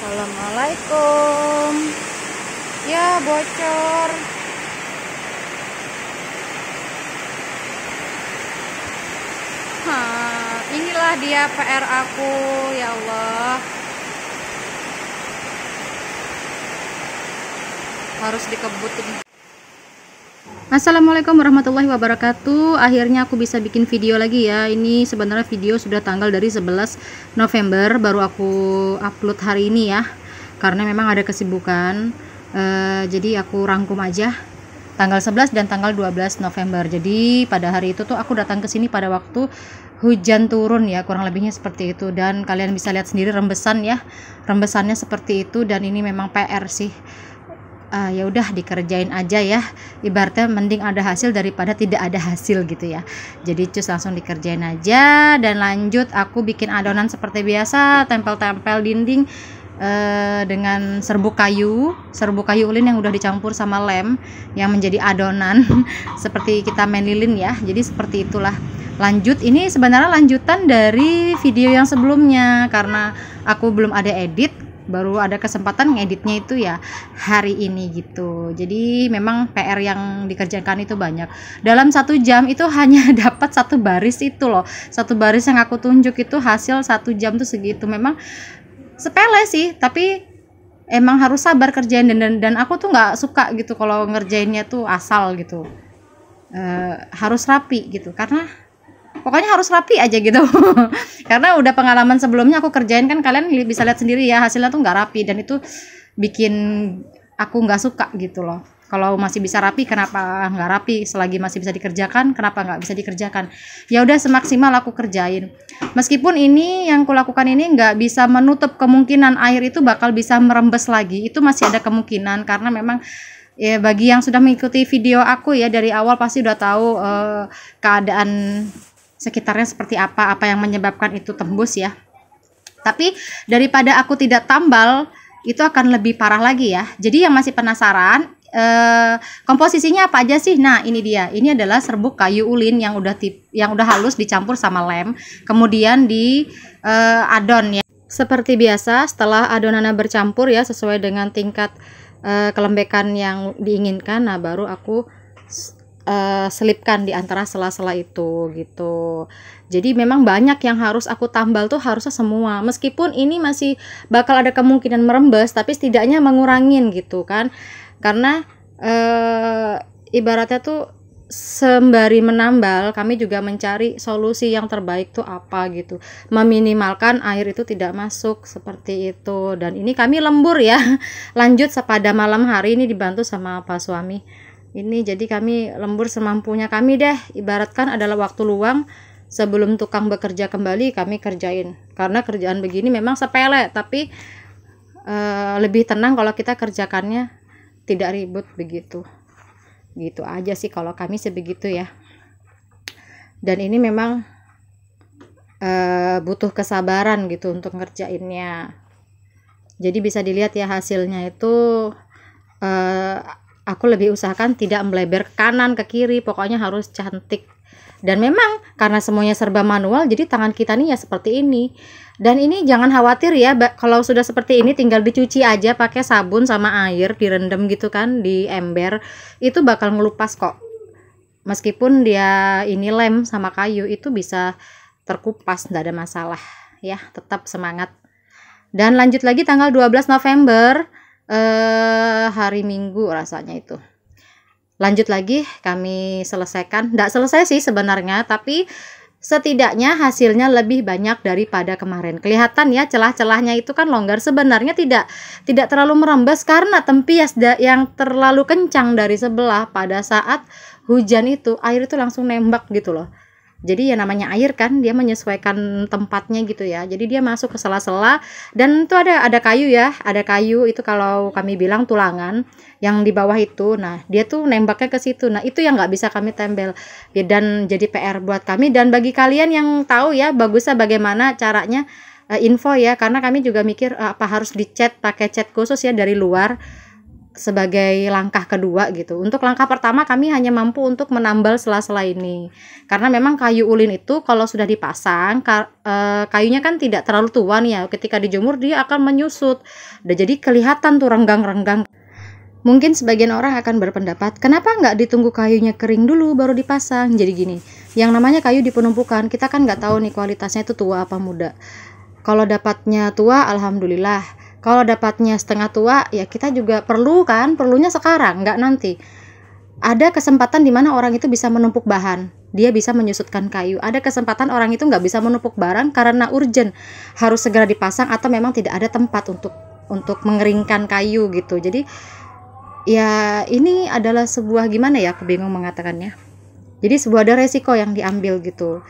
Assalamualaikum. Ya, bocor. Inilah dia PR aku, ya Allah. Harus dikebut ini. Assalamualaikum warahmatullahi wabarakatuh. Akhirnya aku bisa bikin video lagi ya. Ini sebenarnya video sudah tanggal dari 11 November, baru aku upload hari ini ya, karena memang ada kesibukan. Jadi aku rangkum aja tanggal 11 dan tanggal 12 November. Jadi pada hari itu tuh aku datang ke sini pada waktu hujan turun ya, kurang lebihnya seperti itu. Dan kalian bisa lihat sendiri rembesan ya, rembesannya seperti itu. Dan ini memang PR sih. Ya udah dikerjain aja ya, ibaratnya mending ada hasil daripada tidak ada hasil gitu ya. Jadi cus langsung dikerjain aja. Dan lanjut aku bikin adonan seperti biasa, tempel-tempel dinding dengan serbuk kayu ulin yang udah dicampur sama lem yang menjadi adonan seperti kita main lilin ya. Jadi seperti itulah. Lanjut, ini sebenarnya lanjutan dari video yang sebelumnya, karena aku belum ada edit, baru ada kesempatan ngeditnya itu ya hari ini gitu. Jadi memang PR yang dikerjakan itu banyak. Dalam 1 jam itu hanya dapat 1 baris itu loh. 1 baris yang aku tunjuk itu hasil 1 jam tuh segitu. Memang sepele sih, tapi emang harus sabar kerjain. Dan aku tuh nggak suka gitu kalau ngerjainnya tuh asal gitu. Harus rapi gitu, karena pokoknya harus rapi aja gitu. Karena udah pengalaman sebelumnya aku kerjain kan, kalian bisa lihat sendiri ya, hasilnya tuh nggak rapi, dan itu bikin aku nggak suka gitu loh. Kalau masih bisa rapi, kenapa nggak rapi? Selagi masih bisa dikerjakan, kenapa nggak bisa dikerjakan? Ya udah, semaksimal aku kerjain. Meskipun ini yang kulakukan ini nggak bisa menutup kemungkinan air itu bakal bisa merembes lagi, itu masih ada kemungkinan. Karena memang ya, bagi yang sudah mengikuti video aku ya dari awal pasti udah tahu keadaan sekitarnya seperti apa yang menyebabkan itu tembus ya. Tapi daripada aku tidak tambal, itu akan lebih parah lagi ya. Jadi yang masih penasaran, komposisinya apa aja sih? Nah, ini dia. Ini adalah serbuk kayu ulin yang udah halus dicampur sama lem, kemudian di adon ya. Seperti biasa, setelah adonannya bercampur ya sesuai dengan tingkat kelembekan yang diinginkan, nah baru aku selipkan di antara sela-sela itu gitu. Jadi memang banyak yang harus aku tambal tuh, harusnya semua. Meskipun ini masih bakal ada kemungkinan merembes, tapi setidaknya mengurangin gitu kan. Karena ibaratnya tuh sembari menambal, kami juga mencari solusi yang terbaik tuh apa gitu. Meminimalkan air itu tidak masuk seperti itu. Dan ini kami lembur ya. Lanjut pada malam hari ini dibantu sama Pak suami. Ini jadi kami lembur semampunya kami deh. Ibaratkan adalah waktu luang sebelum tukang bekerja kembali, kami kerjain. Karena kerjaan begini memang sepele, tapi lebih tenang kalau kita kerjakannya tidak ribut begitu. Gitu aja sih kalau kami sebegitu ya. Dan ini memang butuh kesabaran gitu untuk ngerjainnya. Jadi bisa dilihat ya hasilnya itu, aku lebih usahakan tidak melebar ke kanan ke kiri, pokoknya harus cantik. Dan memang karena semuanya serba manual, jadi tangan kita nih ya seperti ini. Dan ini jangan khawatir ya, kalau sudah seperti ini tinggal dicuci aja pakai sabun sama air, direndam gitu kan di ember, itu bakal ngelupas kok. Meskipun dia ini lem sama kayu, itu bisa terkupas, nggak ada masalah ya. Tetap semangat. Dan lanjut lagi tanggal 12 November, hari Minggu rasanya itu. Lanjut lagi kami selesaikan. Nggak selesai sih sebenarnya, tapi setidaknya hasilnya lebih banyak daripada kemarin. Kelihatan ya celah-celahnya itu kan longgar. Sebenarnya tidak terlalu merembes karena tempias yang terlalu kencang dari sebelah. Pada saat hujan itu, air itu langsung nembak gitu loh. Jadi ya namanya air kan, dia menyesuaikan tempatnya gitu ya. Jadi dia masuk ke sela-sela. Dan itu ada kayu ya, ada kayu itu kalau kami bilang tulangan yang di bawah itu. Nah dia tuh nembaknya ke situ. Nah itu yang nggak bisa kami tempel ya, dan jadi PR buat kami. Dan bagi kalian yang tahu ya, bagusnya bagaimana caranya, info ya, karena kami juga mikir apa harus dicat pakai cat khusus ya dari luar. sebagai langkah kedua gitu. Untuk langkah pertama kami hanya mampu untuk menambal sela-sela ini. Karena memang kayu ulin itu kalau sudah dipasang, kayunya kan tidak terlalu tua nih ya. Ketika dijemur dia akan menyusut. Udah jadi kelihatan tuh renggang-renggang. Mungkin sebagian orang akan berpendapat, kenapa nggak ditunggu kayunya kering dulu baru dipasang? Jadi gini, yang namanya kayu di penumpukan, kita kan nggak tahu nih kualitasnya itu tua apa muda. Kalau dapatnya tua, alhamdulillah. Kalau dapatnya setengah tua, ya kita juga perlunya sekarang, nggak nanti. Ada kesempatan di mana orang itu bisa menumpuk bahan, dia bisa menyusutkan kayu. Ada kesempatan orang itu nggak bisa menumpuk barang karena urgent, harus segera dipasang atau memang tidak ada tempat untuk mengeringkan kayu gitu. Jadi ya ini adalah sebuah gimana ya, aku bingung mengatakannya. Jadi sebuah ada resiko yang diambil gitu.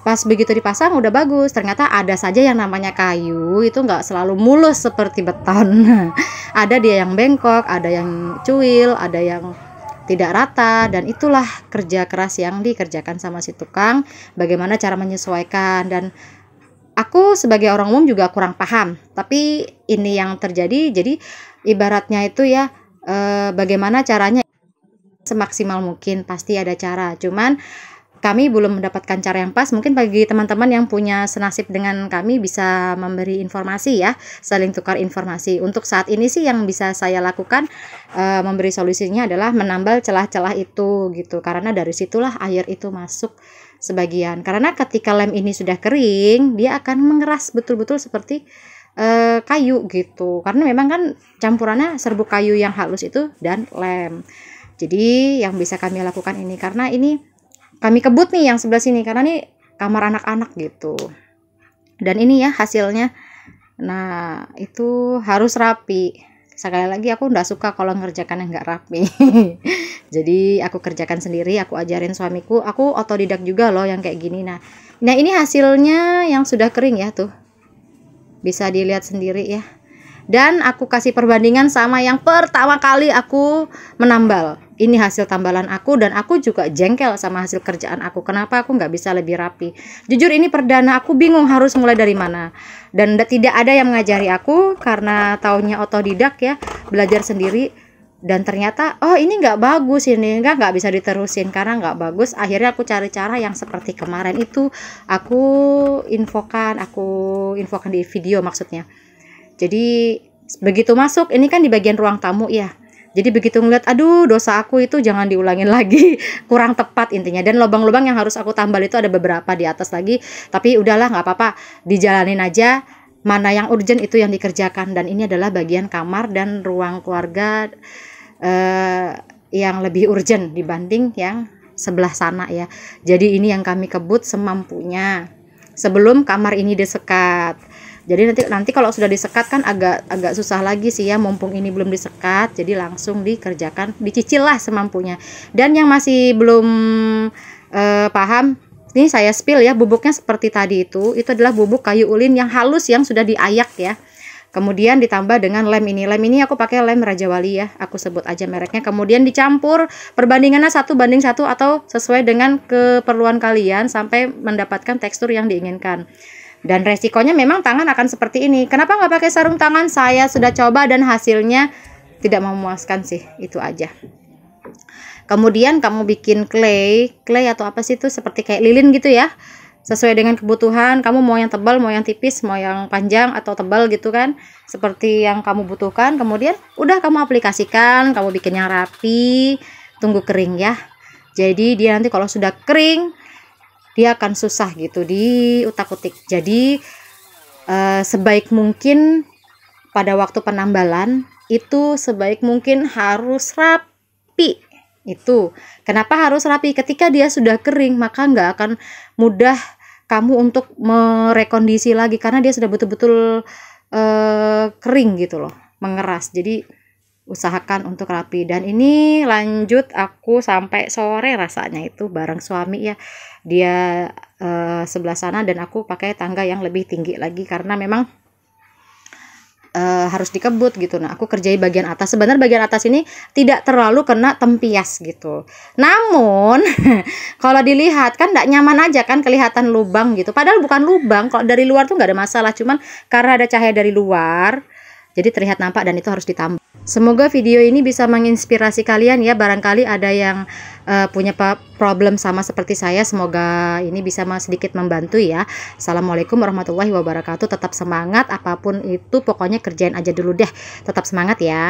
Pas begitu dipasang udah bagus, ternyata ada saja yang namanya kayu itu nggak selalu mulus seperti beton. Ada dia yang bengkok, ada yang cuil, ada yang tidak rata, dan itulah kerja keras yang dikerjakan sama si tukang, bagaimana cara menyesuaikan. Dan aku sebagai orang umum juga kurang paham, tapi ini yang terjadi. Jadi ibaratnya itu ya, bagaimana caranya semaksimal mungkin, pasti ada cara, cuman kami belum mendapatkan cara yang pas. Mungkin bagi teman-teman yang punya senasib dengan kami bisa memberi informasi ya, saling tukar informasi. Untuk saat ini sih yang bisa saya lakukan, memberi solusinya adalah menambal celah-celah itu gitu, karena dari situlah air itu masuk sebagian. Karena ketika lem ini sudah kering, dia akan mengeras betul-betul seperti kayu gitu, karena memang kan campurannya serbuk kayu yang halus itu dan lem. Jadi yang bisa kami lakukan ini, karena ini kami kebut nih yang sebelah sini, karena nih kamar anak-anak gitu. Dan ini ya hasilnya. Nah itu harus rapi. Sekali lagi aku nggak suka kalau ngerjakan yang nggak rapi. Jadi aku kerjakan sendiri, aku ajarin suamiku. Aku otodidak juga loh yang kayak gini. Nah ini hasilnya yang sudah kering ya tuh. Bisa dilihat sendiri ya. Dan aku kasih perbandingan sama yang pertama kali aku menambal. Ini hasil tambalan aku, dan aku juga jengkel sama hasil kerjaan aku. Kenapa aku nggak bisa lebih rapi? Jujur ini perdana, aku bingung harus mulai dari mana. Dan tidak ada yang mengajari aku, karena taunya otodidak ya, belajar sendiri. Dan ternyata, oh ini nggak bagus, ini nggak bisa diterusin karena nggak bagus. Akhirnya aku cari cara yang seperti kemarin itu, aku infokan di video maksudnya. Jadi begitu masuk, ini kan di bagian ruang tamu ya. Jadi begitu ngeliat, aduh dosa aku itu jangan diulangin lagi, kurang tepat intinya. Dan lubang-lubang yang harus aku tambal itu ada beberapa di atas lagi. Tapi udahlah nggak apa-apa, dijalanin aja. Mana yang urgent itu yang dikerjakan. Dan ini adalah bagian kamar dan ruang keluarga yang lebih urgent dibanding yang sebelah sana ya. Jadi ini yang kami kebut semampunya sebelum kamar ini disekat. Jadi nanti kalau sudah disekat kan agak susah lagi sih ya, mumpung ini belum disekat, jadi langsung dikerjakan, dicicil lah semampunya. Dan yang masih belum paham, ini saya spill ya, bubuknya seperti tadi itu adalah bubuk kayu ulin yang halus yang sudah diayak ya. Kemudian ditambah dengan lem ini. Lem ini aku pakai lem Raja Wali ya, aku sebut aja mereknya. Kemudian dicampur, perbandingannya 1:1 atau sesuai dengan keperluan kalian sampai mendapatkan tekstur yang diinginkan. Dan resikonya memang tangan akan seperti ini. Kenapa nggak pakai sarung tangan? Saya sudah coba dan hasilnya tidak memuaskan sih, itu aja. Kemudian kamu bikin clay atau apa sih itu, seperti kayak lilin gitu ya. Sesuai dengan kebutuhan, kamu mau yang tebal, mau yang tipis, mau yang panjang atau tebal gitu kan. Seperti yang kamu butuhkan. Kemudian udah kamu aplikasikan, kamu bikin yang rapi, tunggu kering ya. Jadi dia nanti kalau sudah kering, dia akan susah gitu di utak-utik. Jadi sebaik mungkin pada waktu penambalan itu sebaik mungkin harus rapi. Itu kenapa harus rapi? Ketika dia sudah kering maka nggak akan mudah kamu untuk merekondisi lagi, karena dia sudah betul-betul kering gitu loh, mengeras. Jadi usahakan untuk rapi. Dan ini lanjut aku sampai sore rasanya itu bareng suami ya. Dia sebelah sana dan aku pakai tangga yang lebih tinggi lagi karena memang harus dikebut gitu. Nah aku kerjai bagian atas. Sebenarnya bagian atas ini tidak terlalu kena tempias gitu. Namun kalau dilihat kan tidak nyaman aja kan, kelihatan lubang gitu. Padahal bukan lubang. Kalau dari luar tuh nggak ada masalah. Cuman karena ada cahaya dari luar, jadi terlihat nampak dan itu harus ditambah. Semoga video ini bisa menginspirasi kalian ya. Barangkali ada yang punya problem sama seperti saya. Semoga ini bisa sedikit membantu ya. Assalamualaikum warahmatullahi wabarakatuh. Tetap semangat, apapun itu pokoknya kerjain aja dulu deh. Tetap semangat ya.